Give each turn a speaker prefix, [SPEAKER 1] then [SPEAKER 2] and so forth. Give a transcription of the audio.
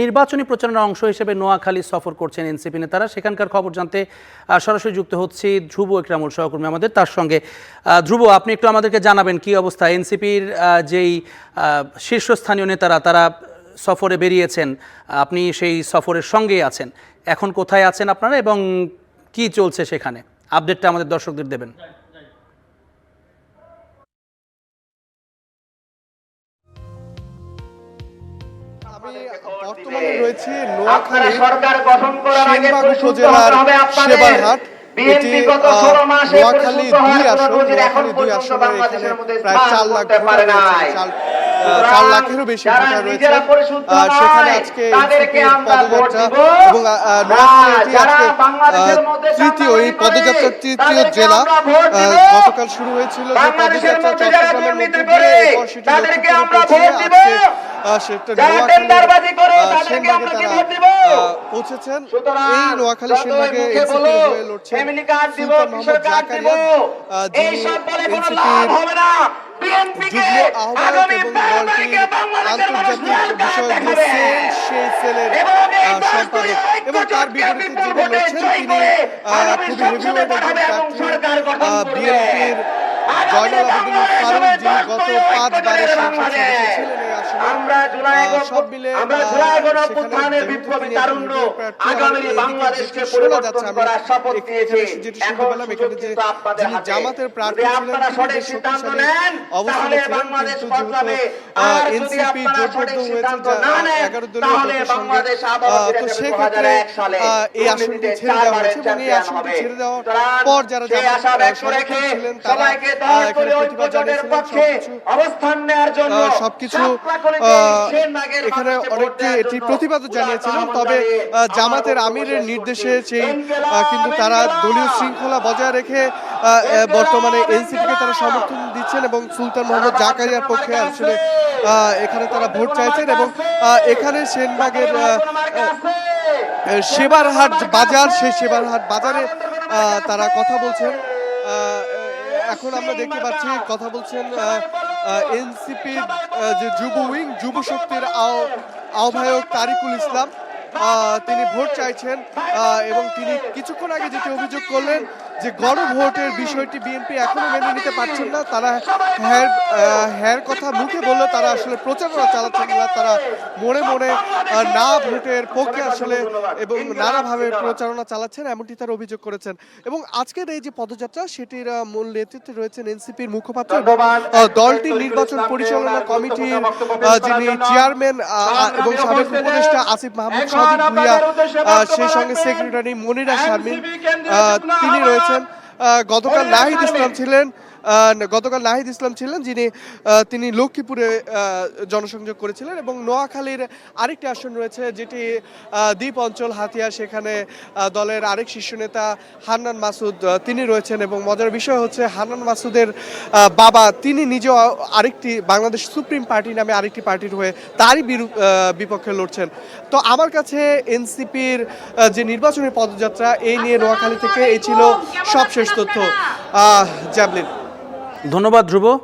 [SPEAKER 1] নির্বাচনী প্রচারণার অংশ হিসেবে নোয়াখালী সফর করছেন এনসিপি নেতারা। সেখানকার খবর জানতে সরাসরি যুক্ত হচ্ছি ধ্রুব একরামুল সহকর্মী আমাদের, তার সঙ্গে। ধ্রুব, আপনি একটু আমাদেরকে জানাবেন কি অবস্থা? এনসিপির যেই শীর্ষস্থানীয় নেতারা তারা সফরে বেরিয়েছেন, আপনি সেই সফরের সঙ্গেই আছেন, এখন কোথায় আছেন আপনারা এবং কি চলছে সেখানে, আপডেটটা আমাদের দর্শকদের দেবেন।
[SPEAKER 2] বর্তমানে রয়েছে নোয়াখালী সেনবাগ উপজেলার সেবারহাট। এটি নোয়াখালী ২ আসন। নোয়াখালী ২ আসনে এখানে প্রায় ৪ লাখ ভোটার রয়েছে, ৪ লাখেরও বেশি ভোটার রয়েছে। সেখানে আজকে এনসিপির পদযাত্রা এবং নোয়াখালী এটি আজকে তৃতীয়, এই পদযাত্রার তৃতীয় জেলা। গতকাল শুরু হয়েছিল যে পদযাত্রা চট্টগ্রামের মধ্যে দিয়ে, এরপর সেটি লক্ষ্মীপুরে পৌঁছে আজকে সেটা নোয়াখালী সেনবাগে তারা পৌঁছেছেন। এই নোয়াখালী সেনবাগে এনসিপি হয়ে লড়ছেন সুলতান মোহাম্মদ জাকারিয়া, যিনি এনসিপির যুগ্ম আহ্বায়ক এবং দলটির আন্তর্জাতিক বিষয়ক যে সেল, সেই সেলের সম্পাদক। এবং তার বিপরীতে যিনি লড়ছেন তিনি খুবই হেভিওয়েট একজন প্রার্থী, বিএনপির জয়নাল আবেদীন ফারুক, যিনি গত ৫ বারের সংসদ সদস্য ছিলেন এই আসনে। সব মিলে শোনা যাচ্ছে, আমি যেটি শুনতে পেলাম এখানে যে যিনি জামাতের প্রার্থী ছিলেন তিনি বেশ শক্তিশালী অবস্থানে ছিলেন, কিন্তু যেহেতু এনসিপি জোটবদ্ধ হয়েছে 11 দলীয় জোটের সঙ্গে, তো সেক্ষেত্রে এই আসনটি ছেড়ে দেওয়া হয়েছে। এবং এই আসনটি ছেড়ে দেওয়ার পর যারা জামাত সমর্থক ছিলেন তারা এখানে প্রতিবাদ জানিয়েছিলেন, সবকিছু এখানে অনেককে এটি প্রতিবাদ জানিয়েছিলেন। তবে জামাতের আমিরের নির্দেশে সেই কিন্তু তারা দলীয় শৃঙ্খলা বজায় রেখে বর্তমানে এনসিপিকে তারা সমর্থন দিচ্ছেন এবং সুলতান মোহাম্মদ জাকারিয়ার পক্ষে আসলে এখানে তারা ভোট চাইছেন। এবং এখানে সেনবাগের সেবারহাট বাজার, সেই সেবারহাট বাজারে তারা কথা বলছেন। এখন আমরা দেখতে পাচ্ছি কথা বলছেন এনসিপির যে যুব উইং, যুব শক্তির আহ্বায়ক তারিকুল ইসলাম। তিনি ভোট চাইছেন এবং তিনি কিছুক্ষণ আগে যেটি অভিযোগ করলেন যে গণভোটের বিষয়টি বিএনপি এখনো মেনে নিতে পারছেন না। তারা হ্যার কথা মুখে বললে তারা আসলে প্রচারণা চালাচ্ছেন না, তারা মনে মনে না ভোটের পক্ষে আসলে এবং নানাভাবে প্রচারণা চালাচ্ছেন, এমনটি তারা অভিযোগ করেছেন। এবং আজকের এই যে পদযাত্রা, সেটির মূল নেতৃত্বে রয়েছেন এনসিপির মুখপাত্র এবং দলটির নির্বাচন পরিচালনা কমিটির যিনি চেয়ারম্যান এবং সাবেক উপদেষ্টা আসিফ মাহমুদ সাদিক ভুইয়া, সেই সঙ্গে সেক্রেটারি মনিরা শারমিন তিনি রয়েছেন। গতকাল নাহিদ ইসলাম ছিলেন তিনি লক্ষ্মীপুরে জনসংযোগ করেছিলেন। এবং নোয়াখালীর আরেকটি আসন রয়েছে যেটি দ্বীপ অঞ্চল হাতিয়া, সেখানে দলের আরেক শীর্ষ নেতা হান্নান মাসুদ তিনি রয়েছেন। এবং মজার বিষয় হচ্ছে হান্নান মাসুদের বাবা তিনি নিজেও আরেকটি বাংলাদেশ সুপ্রিম পার্টি নামে আরেকটি পার্টির হয়ে তারই বিপক্ষে লড়ছেন। তো আমার কাছে এনসিপির যে নির্বাচনী পদযাত্রা, এই নিয়ে নোয়াখালী থেকে এই ছিল সবশেষ তথ্য। জ্যাভলিন।
[SPEAKER 1] ধন্যবাদ ধ্রুব।